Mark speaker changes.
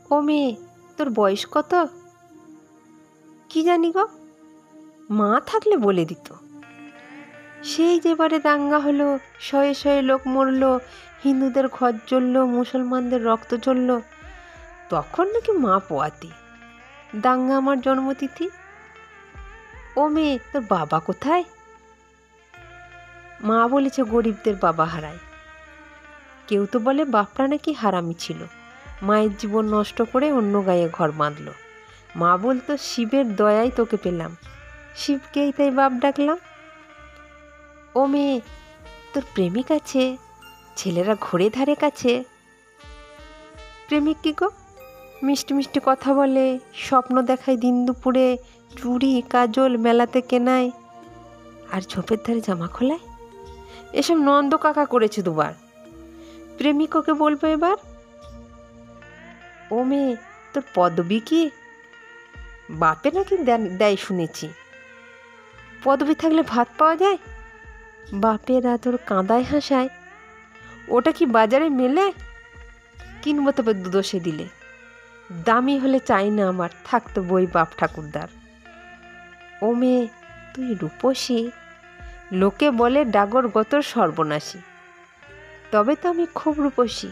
Speaker 1: ও মেয়ে, তোর বয়স কত? কি জানি গো, মা থাকলে বলে দিত। সেই যেবারে দাঙ্গা হলো, শয়ে শয়ে লোক মরল, হিন্দুদের ঘর জ্বলল, মুসলমানদের রক্ত জ্বলল, তখন নাকি মা পোয়াতি। দাঙ্গা আমার জন্মতিথি। ও মেয়ে, তোর বাবা কোথায়? মা বলেছে গরিবদের বাবা হারায়। কেউ তো বলে বাপরা নাকি হারামি ছিল, মায়ের জীবন নষ্ট করে অন্য গায়ে ঘর বাঁধল। মা বলতো শিবের দয়ায় তোকে পেলাম, শিবকেই তাই বাপ ডাকলাম। ও মেয়ে, তোর প্রেমিক আছে? ছেলেরা ঘোরে ধারে কাছে। প্রেমিক কি গো? মিষ্টি মিষ্টি কথা বলে, স্বপ্ন দেখায় দিন দুপুরে, চুড়ি কাজল মেলাতে কেনায়, আর ঝোপের ধারে জামা খোলায়। এসব নন্দ কাকা করেছে দুবার। প্রেমিক ওকে বলবো এবার। ও মেয়ে, তোর পদবী কি? বাপে নাকি দেয় শুনেছি। পদবী থাকলে ভাত পাওয়া যায়? বাপের আদর কাঁদায় হাসায়, ওটা কি বাজারে মেলে? কিনবো তবে দুদোষে দিলে। দামি হলে চাই না আমার, থাকতো বই বাপ ঠাকুরদার। ও মেয়ে, তুই রূপসী, লোকে বলে ডাগর গতর সর্বনাশী, তবে তো আমি খুব রূপসী।